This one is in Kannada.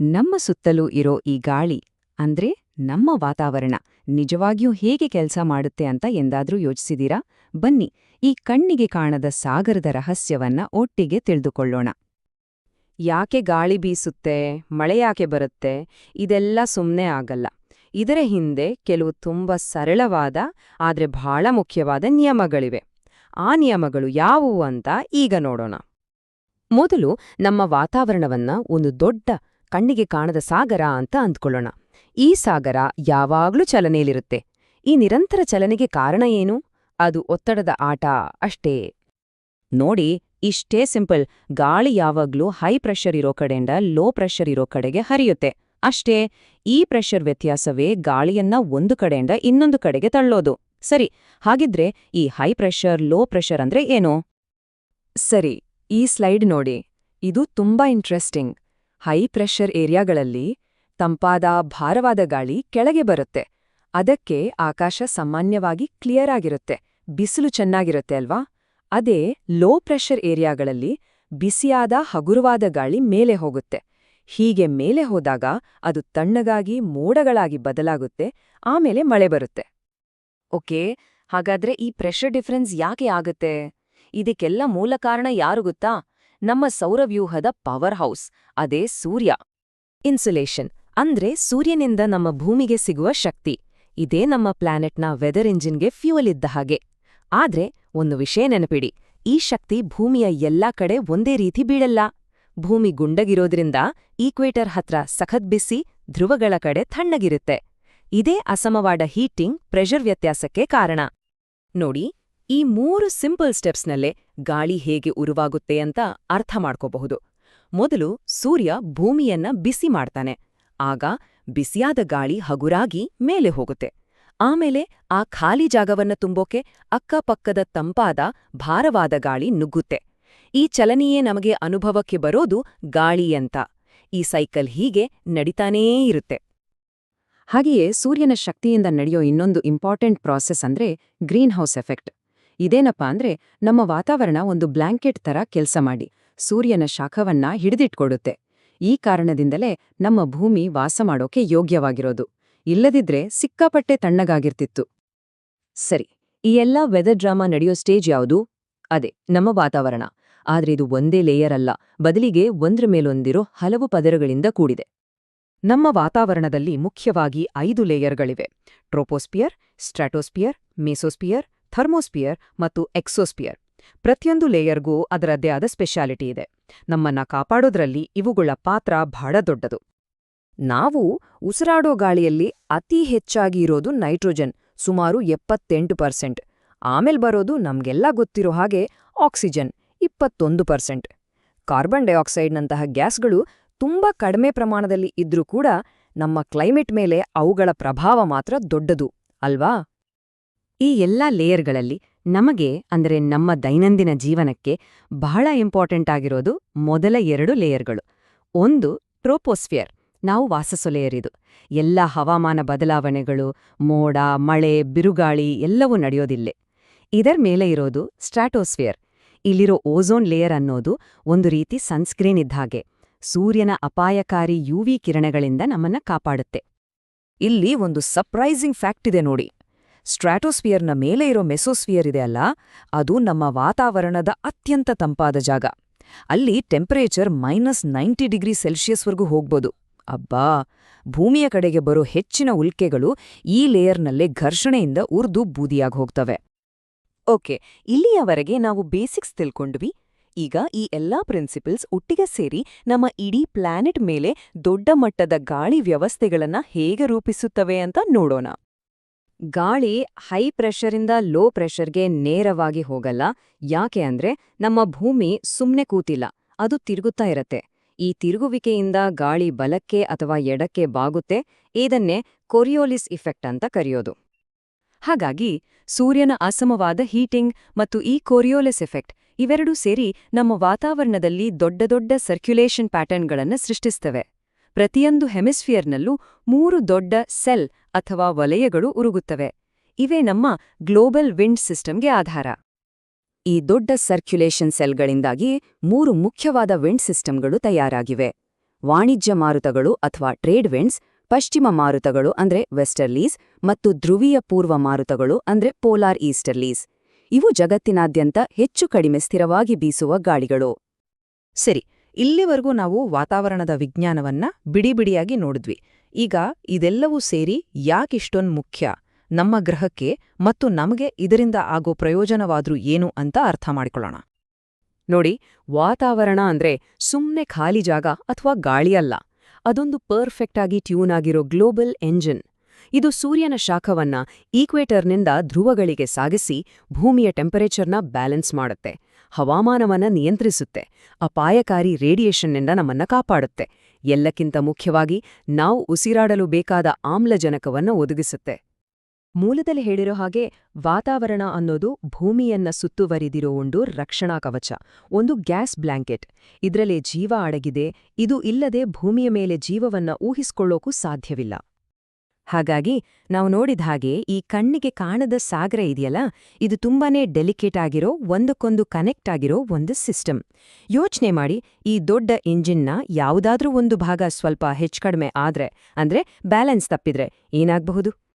ನಮ್ಮ ಸುತ್ತಲೂ ಇರೋ ಈ ಗಾಳಿ ಅಂದ್ರೆ ನಮ್ಮ ವಾತಾವರಣ ನಿಜವಾಗಿಯೂ ಹೇಗೆ ಕೆಲಸ ಮಾಡುತ್ತೆ ಅಂತ ಎಂದಾದ್ರೂ ಯೋಚಿಸಿದೀರಾ? ಬನ್ನಿ, ಈ ಕಣ್ಣಿಗೆ ಕಾಣದ ಸಾಗರದ ರಹಸ್ಯವನ್ನ ಒಟ್ಟಿಗೆ ತಿಳಿದುಕೊಳ್ಳೋಣ. ಯಾಕೆ ಗಾಳಿ ಬೀಸುತ್ತೆ, ಮಳೆ ಯಾಕೆ ಬರುತ್ತೆ, ಇದೆಲ್ಲ ಸುಮ್ಮನೆ ಆಗಲ್ಲ. ಇದರ ಹಿಂದೆ ಕೆಲವು ತುಂಬಾ ಸರಳವಾದ ಆದ್ರೆ ಬಹಳ ಮುಖ್ಯವಾದ ನಿಯಮಗಳಿವೆ. ಆ ನಿಯಮಗಳು ಯಾವುವು ಅಂತ ಈಗ ನೋಡೋಣ. ಮೊದಲು ನಮ್ಮ ವಾತಾವರಣವನ್ನ ಒಂದು ದೊಡ್ಡ ಕಣ್ಣಿಗೆ ಕಾಣದ ಸಾಗರ ಅಂತ ಅಂದ್ಕೊಳ್ಳೋಣ. ಈ ಸಾಗರ ಯಾವಾಗ್ಲೂ ಚಲನೆಯಲ್ಲಿರುತ್ತೆ. ಈ ನಿರಂತರ ಚಲನೆಗೆ ಕಾರಣ ಏನು? ಅದು ಒತ್ತಡದ ಆಟ ಅಷ್ಟೇ. ನೋಡಿ, ಇಷ್ಟೇ ಸಿಂಪಲ್. ಗಾಳಿ ಯಾವಾಗ್ಲೂ ಹೈ ಪ್ರೆಷರ್ ಇರೋ ಕಡೆಯಿಂದ ಲೋ ಪ್ರೆಷರ್ ಇರೋ ಕಡೆಗೆ ಹರಿಯುತ್ತೆ ಅಷ್ಟೇ. ಈ ಪ್ರೆಷರ್ ವ್ಯತ್ಯಾಸವೇ ಗಾಳಿಯನ್ನ ಒಂದು ಕಡೆಯಿಂದ ಇನ್ನೊಂದು ಕಡೆಗೆ ತಳ್ಳೋದು. ಸರಿ, ಹಾಗಿದ್ರೆ ಈ ಹೈ ಪ್ರೆಷರ್ ಲೋ ಪ್ರೆಷರ್ ಅಂದ್ರೆ ಏನು? ಸರಿ, ಈ ಸ್ಲೈಡ್ ನೋಡಿ. ಇದು ತುಂಬಾ ಇಂಟ್ರೆಸ್ಟಿಂಗ್. ಹೈ ಪ್ರೆಷರ್ ಏರಿಯಾಗಳಲ್ಲಿ ತಂಪಾದ ಭಾರವಾದ ಗಾಳಿ ಕೆಳಗೆ ಬರುತ್ತೆ. ಅದಕ್ಕೆ ಆಕಾಶ ಸಾಮಾನ್ಯವಾಗಿ ಕ್ಲಿಯರ್ ಆಗಿರುತ್ತೆ, ಬಿಸಿಲು ಚೆನ್ನಾಗಿರುತ್ತೆ ಅಲ್ವಾ? ಅದೇ ಲೋ ಪ್ರೆಷರ್ ಏರಿಯಾಗಳಲ್ಲಿ ಬಿಸಿಯಾದ ಹಗುರವಾದ ಗಾಳಿ ಮೇಲೆ ಹೋಗುತ್ತೆ. ಹೀಗೆ ಮೇಲೆ ಹೋದಾಗ ಅದು ತಣ್ಣಗಾಗಿ ಮೋಡಗಳಾಗಿ ಬದಲಾಗುತ್ತೆ, ಆಮೇಲೆ ಮಳೆ ಬರುತ್ತೆ. ಓಕೆ, ಹಾಗಾದ್ರೆ ಈ ಪ್ರೆಷರ್ ಡಿಫರೆನ್ಸ್ ಯಾಕೆ ಆಗುತ್ತೆ? ಇದಕ್ಕೆಲ್ಲ ಮೂಲ ಕಾರಣ ಯಾರು ಗೊತ್ತಾ? ನಮ್ಮ ಸೌರವ್ಯೂಹದ ಪವರ್ ಹೌಸ್, ಅದೇ ಸೂರ್ಯ. ಇನ್ಸುಲೇಷನ್ ಅಂದ್ರೆ ಸೂರ್ಯನಿಂದ ನಮ್ಮ ಭೂಮಿಗೆ ಸಿಗುವ ಶಕ್ತಿ. ಇದೇ ನಮ್ಮ ಪ್ಲಾನೆಟ್ನ ವೆದರ್ ಇಂಜಿನ್ಗೆ ಫ್ಯೂಯಲ್ ಇದ್ದ ಹಾಗೆ. ಆದ್ರೆ ಒಂದು ವಿಷಯ ನೆನಪಿಡಿ, ಈ ಶಕ್ತಿ ಭೂಮಿಯ ಎಲ್ಲಾ ಕಡೆ ಒಂದೇ ರೀತಿ ಬೀಳಲ್ಲ. ಭೂಮಿ ಗುಂಡಗಿರೋದ್ರಿಂದ ಈಕ್ವೇಟರ್ ಹತ್ರ ಸಖತ್ ಬಿಸಿ, ಧ್ರುವಗಳ ಕಡೆ ತಣ್ಣಗಿರುತ್ತೆ. ಇದೇ ಅಸಮವಾದ ಹೀಟಿಂಗ್, ಪ್ರೆಷರ್ ವ್ಯತ್ಯಾಸಕ್ಕೆ ಕಾರಣ. ನೋಡಿ, ಈ 3 ಸಿಂಪಲ್ ಸ್ಟೆಪ್ಸ್ನಲ್ಲೇ ಗಾಳಿ ಹೇಗೆ ಉರುವಾಗುತ್ತೆ ಅಂತ ಅರ್ಥ ಮಾಡ್ಕೋಬಹುದು. ಮೊದಲು ಸೂರ್ಯ ಭೂಮಿಯನ್ನ ಬಿಸಿ ಮಾಡ್ತಾನೆ. ಆಗ ಬಿಸಿಯಾದ ಗಾಳಿ ಹಗುರಾಗಿ ಮೇಲೆ ಹೋಗುತ್ತೆ. ಆಮೇಲೆ ಆ ಖಾಲಿ ಜಾಗವನ್ನ ತುಂಬೋಕೆ ಅಕ್ಕಪಕ್ಕದ ತಂಪಾದ ಭಾರವಾದ ಗಾಳಿ ನುಗ್ಗುತ್ತೆ. ಈ ಚಲನೆಯೇ ನಮಗೆ ಅನುಭವಕ್ಕೆ ಬರೋದು ಗಾಳಿ ಅಂತ. ಈ ಸೈಕಲ್ ಹೀಗೆ ನಡಿತಾನೇ ಇರುತ್ತೆ. ಹಾಗೆಯೇ ಸೂರ್ಯನ ಶಕ್ತಿಯಿಂದ ನಡೆಯೋ ಇನ್ನೊಂದು ಇಂಪಾರ್ಟೆಂಟ್ ಪ್ರಾಸೆಸ್ ಅಂದ್ರೆ ಗ್ರೀನ್ ಹೌಸ್ ಎಫೆಕ್ಟ್. ಇದೇನಪ್ಪಾ ಅಂದ್ರೆ, ನಮ್ಮ ವಾತಾವರಣ ಒಂದು ಬ್ಲ್ಯಾಂಕೆಟ್ ತರ ಕೆಲ್ಸ ಮಾಡಿ ಸೂರ್ಯನ ಶಾಖವನ್ನ ಹಿಡಿದಿಟ್ಕೊಡುತ್ತೆ. ಈ ಕಾರಣದಿಂದಲೇ ನಮ್ಮ ಭೂಮಿ ವಾಸ ಮಾಡೋಕೆ ಯೋಗ್ಯವಾಗಿರೋದು. ಇಲ್ಲದಿದ್ರೆ ಸಿಕ್ಕಾಪಟ್ಟೆ ತಣ್ಣಗಾಗಿರ್ತಿತ್ತು. ಸರಿ, ಈ ಎಲ್ಲ ವೆದರ್ ಡ್ರಾಮಾ ನಡೆಯೋ ಸ್ಟೇಜ್ ಯಾವುದು? ಅದೇ ನಮ್ಮ ವಾತಾವರಣ. ಆದ್ರೆ ಇದು ಒಂದೇ ಲೇಯರ್ ಅಲ್ಲ, ಬದಲಿಗೆ ಒಂದ್ರ ಮೇಲೊಂದಿರೋ ಹಲವು ಪದರಗಳಿಂದ ಕೂಡಿದೆ. ನಮ್ಮ ವಾತಾವರಣದಲ್ಲಿ ಮುಖ್ಯವಾಗಿ 5 ಲೇಯರ್ಗಳಿವೆ: ಟ್ರೋಪೋಸ್ಪಿಯರ್, ಸ್ಟ್ರಾಟೋಸ್ಪಿಯರ್, ಮೆಸೋಸ್ಪಿಯರ್, ಥರ್ಮೋಸ್ಪಿಯರ್ ಮತ್ತು ಎಕ್ಸೋಸ್ಪಿಯರ್. ಪ್ರತಿಯೊಂದು ಲೇಯರ್ಗೂ ಅದರದ್ದೇ ಆದ ಸ್ಪೆಷಾಲಿಟಿ ಇದೆ. ನಮ್ಮನ್ನ ಕಾಪಾಡೋದ್ರಲ್ಲಿ ಇವುಗಳ ಪಾತ್ರ ಬಹಳ ದೊಡ್ಡದು. ನಾವು ಉಸಿರಾಡೋ ಗಾಳಿಯಲ್ಲಿ ಅತಿ ಹೆಚ್ಚಾಗಿ ಇರೋದು ನೈಟ್ರೋಜನ್, ಸುಮಾರು 78%. ಆಮೇಲೆ ಬರೋದು ನಮ್ಗೆಲ್ಲ ಗೊತ್ತಿರೋ ಹಾಗೆ ಆಕ್ಸಿಜನ್, 21%. ಕಾರ್ಬನ್ ಡೈಆಕ್ಸೈಡ್ನಂತಹ ಗ್ಯಾಸ್ಗಳು ತುಂಬಾ ಕಡಿಮೆ ಪ್ರಮಾಣದಲ್ಲಿ ಇದ್ರೂ ಕೂಡ ನಮ್ಮ ಕ್ಲೈಮೇಟ್ ಮೇಲೆ ಅವುಗಳ ಪ್ರಭಾವ ಮಾತ್ರ ದೊಡ್ಡದು ಅಲ್ವಾ? ಈ ಎಲ್ಲಾ ಲೇಯರ್ಗಳಲ್ಲಿ ನಮಗೆ ಅಂದ್ರೆ ನಮ್ಮ ದೈನಂದಿನ ಜೀವನಕ್ಕೆ ಬಹಳ ಇಂಪಾರ್ಟೆಂಟ್ ಆಗಿರೋದು ಮೊದಲ 2 ಲೇಯರ್ಗಳು. ಒಂದು ಟ್ರೋಪೋಸ್ಫಿಯರ್, ನಾವು ವಾಸಿಸೋ ಲೇಯರ್ ಇದು. ಎಲ್ಲ ಹವಾಮಾನ ಬದಲಾವಣೆಗಳು, ಮೋಡ, ಮಳೆ, ಬಿರುಗಾಳಿ ಎಲ್ಲವೂ ನಡೆಯೋದಿಲ್ಲೇ. ಇದರ ಮೇಲೆ ಇರೋದು ಸ್ಟ್ರಾಟೋಸ್ಫಿಯರ್. ಇಲ್ಲಿರೋ ಓಝೋನ್ ಲೇಯರ್ ಅನ್ನೋದು ಒಂದು ರೀತಿ ಸನ್ಸ್ಕ್ರೀನ್ ಇದ್ದ ಹಾಗೆ. ಸೂರ್ಯನ ಅಪಾಯಕಾರಿ ಯುವಿ ಕಿರಣಗಳಿಂದ ನಮ್ಮನ್ನ ಕಾಪಾಡುತ್ತೆ. ಇಲ್ಲಿ ಒಂದು ಸರ್ಪ್ರೈಸಿಂಗ್ ಫ್ಯಾಕ್ಟ್ ಇದೆ ನೋಡಿ. ಸ್ಟ್ರಾಟೋಸ್ಫಿಯರ್ನ ಮೇಲೆ ಇರೋ ಮೆಸೋಸ್ಫಿಯರ್ ಇದೆ ಅಲ್ಲ, ಅದು ನಮ್ಮ ವಾತಾವರಣದ ಅತ್ಯಂತ ತಂಪಾದ ಜಾಗ. ಅಲ್ಲಿ ಟೆಂಪರೇಚರ್ -90°C ಹೋಗ್ಬೋದು. ಅಬ್ಬಾ, ಭೂಮಿಯ ಕಡೆಗೆ ಬರೋ ಹೆಚ್ಚಿನ ಉಲ್ಕೆಗಳು ಈ ಲೇಯರ್ನಲ್ಲೇ ಘರ್ಷಣೆಯಿಂದ ಉರ್ದು ಬೂದಿಯಾಗಿ ಹೋಗ್ತವೆ. ಓಕೆ, ಇಲ್ಲಿಯವರೆಗೆ ನಾವು ಬೇಸಿಕ್ಸ್ ತಿಳ್ಕೊಂಡ್ವಿ. ಈಗ ಈ ಎಲ್ಲಾ ಪ್ರಿನ್ಸಿಪಲ್ಸ್ ಒಟ್ಟಿಗೆ ಸೇರಿ ನಮ್ಮ ಇಡೀ ಪ್ಲಾನೆಟ್ ಮೇಲೆ ದೊಡ್ಡ ಮಟ್ಟದ ಗಾಳಿ ವ್ಯವಸ್ಥೆಗಳನ್ನ ಹೇಗೆ ರೂಪಿಸುತ್ತವೆ ಅಂತ ನೋಡೋಣ. ಗಾಳಿ ಹೈ ಪ್ರೆಷರಿಂದ ಲೋ ಪ್ರೆಷರ್ಗೆ ನೇರವಾಗಿ ಹೋಗಲ್ಲ. ಯಾಕೆ ಅಂದ್ರೆ ನಮ್ಮ ಭೂಮಿ ಸುಮ್ನೆ ಕೂತಿಲ್ಲ, ಅದು ತಿರುಗುತ್ತಾ ಇರತ್ತೆ. ಈ ತಿರುಗುವಿಕೆಯಿಂದ ಗಾಳಿ ಬಲಕ್ಕೆ ಅಥವಾ ಎಡಕ್ಕೆ ಬಾಗುತ್ತೆ. ಇದನ್ನೇ ಕೊರಿಯೋಲಿಸ್ ಇಫೆಕ್ಟ್ ಅಂತ ಕರೆಯೋದು. ಹಾಗಾಗಿ ಸೂರ್ಯನ ಅಸಮವಾದ ಹೀಟಿಂಗ್ ಮತ್ತು ಈ ಕೊರಿಯೋಲಿಸ್ ಎಫೆಕ್ಟ್ ಇವೆರಡೂ ಸೇರಿ ನಮ್ಮ ವಾತಾವರಣದಲ್ಲಿ ದೊಡ್ಡ ದೊಡ್ಡ ಸರ್ಕ್ಯುಲೇಷನ್ ಪ್ಯಾಟರ್ನ್ಗಳನ್ನು ಸೃಷ್ಟಿಸ್ತವೆ. ಪ್ರತಿಯೊಂದು ಹೆಮಿಸ್ಫಿಯರ್ನಲ್ಲೂ 3 ದೊಡ್ಡ ಸೆಲ್ ಅಥವಾ ವಲಯಗಳು ಉರುಗುತ್ತವೆ. ಇವೇ ನಮ್ಮ ಗ್ಲೋಬಲ್ ವಿಂಡ್ ಸಿಸ್ಟಮ್ಗೆ ಆಧಾರ. ಈ ದೊಡ್ಡ ಸರ್ಕ್ಯುಲೇಷನ್ ಸೆಲ್ಗಳಿಂದಾಗಿ 3 ಮುಖ್ಯವಾದ ವಿಂಡ್ ಸಿಸ್ಟಮ್ಗಳು ತಯಾರಾಗಿವೆ. ವಾಣಿಜ್ಯ ಮಾರುತಗಳು ಅಥವಾ ಟ್ರೇಡ್ ವಿಂಡ್ಸ್, ಪಶ್ಚಿಮ ಮಾರುತಗಳು ಅಂದ್ರೆ ವೆಸ್ಟರ್ಲೀಸ್ ಮತ್ತು ಧ್ರುವೀಯ ಪೂರ್ವ ಮಾರುತಗಳು ಅಂದ್ರೆ ಪೋಲಾರ್ ಈಸ್ಟರ್ಲೀಸ್. ಇವು ಜಗತ್ತಿನಾದ್ಯಂತ ಹೆಚ್ಚು ಕಡಿಮೆ ಸ್ಥಿರವಾಗಿ ಬೀಸುವ ಗಾಳಿಗಳು. ಸರಿ, ಇಲ್ಲಿವರೆಗೂ ನಾವು ವಾತಾವರಣದ ವಿಜ್ಞಾನವನ್ನ ಬಿಡಿಬಿಡಿಯಾಗಿ ನೋಡಿದ್ವಿ. ಈಗ ಇದೆಲ್ಲವೂ ಸೇರಿ ಯಾಕಿಷ್ಟೊಂದು ಮುಖ್ಯ, ನಮ್ಮ ಗ್ರಹಕ್ಕೆ ಮತ್ತು ನಮಗೆ ಇದರಿಂದ ಆಗೋ ಪ್ರಯೋಜನವಾದ್ರೂ ಏನು ಅಂತ ಅರ್ಥ ಮಾಡಿಕೊಳ್ಳೋಣ. ನೋಡಿ, ವಾತಾವರಣ ಅಂದ್ರೆ ಸುಮ್ನೆ ಖಾಲಿ ಜಾಗ ಅಥವಾ ಗಾಳಿಯಲ್ಲ. ಅದೊಂದು ಪರ್ಫೆಕ್ಟ್ ಆಗಿ ಟ್ಯೂನ್ ಆಗಿರೋ ಗ್ಲೋಬಲ್ ಎಂಜಿನ್. ಇದು ಸೂರ್ಯನ ಶಾಖವನ್ನ ಈಕ್ವೇಟರ್ನಿಂದ ಧ್ರುವಗಳಿಗೆ ಸಾಗಿಸಿ ಭೂಮಿಯ ಟೆಂಪರೇಚರ್ನ ಬ್ಯಾಲೆನ್ಸ್ ಮಾಡುತ್ತೆ, ಹವಾಮಾನವನ್ನ ನಿಯಂತ್ರಿಸುತ್ತೆ, ಅಪಾಯಕಾರಿ ರೇಡಿಯೇಷನ್ನಿಂದ ನಮ್ಮನ್ನ ಕಾಪಾಡುತ್ತೆ, ಎಲ್ಲಕ್ಕಿಂತ ಮುಖ್ಯವಾಗಿ ನಾವು ಉಸಿರಾಡಲು ಬೇಕಾದ ಆಮ್ಲಜನಕವನ್ನ ಒದಗಿಸುತ್ತೆ. ಮೂಲದಲ್ಲಿ ಹೇಳಿರೋ ಹಾಗೆ ವಾತಾವರಣ ಅನ್ನೋದು ಭೂಮಿಯನ್ನ ಸುತ್ತುವರಿದಿರೋ ಒಂದು ರಕ್ಷಣಾ ಕವಚ, ಒಂದು ಗ್ಯಾಸ್ ಬ್ಲ್ಯಾಂಕೆಟ್. ಇದ್ರಲ್ಲೇ ಜೀವ ಅಡಗಿದೆ. ಇದು ಇಲ್ಲದೆ ಭೂಮಿಯ ಮೇಲೆ ಜೀವವನ್ನ ಊಹಿಸ್ಕೊಳ್ಳೋಕೂ ಸಾಧ್ಯವಿಲ್ಲ. ಹಾಗಾಗಿ ನಾವು ನೋಡಿದ ಹಾಗೆ ಈ ಕಣ್ಣಿಗೆ ಕಾಣದ ಸಾಗರ ಇದೆಯಲ್ಲ, ಇದು ತುಂಬಾನೇ ಡೆಲಿಕೇಟ್ ಆಗಿರೋ, ಒಂದಕ್ಕೊಂದು ಕನೆಕ್ಟ್ ಆಗಿರೋ ಒಂದು ಸಿಸ್ಟಮ್. ಯೋಚನೆ ಮಾಡಿ, ಈ ದೊಡ್ಡ ಇಂಜಿನ್ನ ಯಾವುದಾದ್ರೂ ಒಂದು ಭಾಗ ಸ್ವಲ್ಪ ಹೆಚ್ಚುಕಡಿಮೆ ಆದ್ರೆ, ಅಂದ್ರೆ ಬ್ಯಾಲೆನ್ಸ್ ತಪ್ಪಿದ್ರೆ ಏನಾಗಬಹುದು?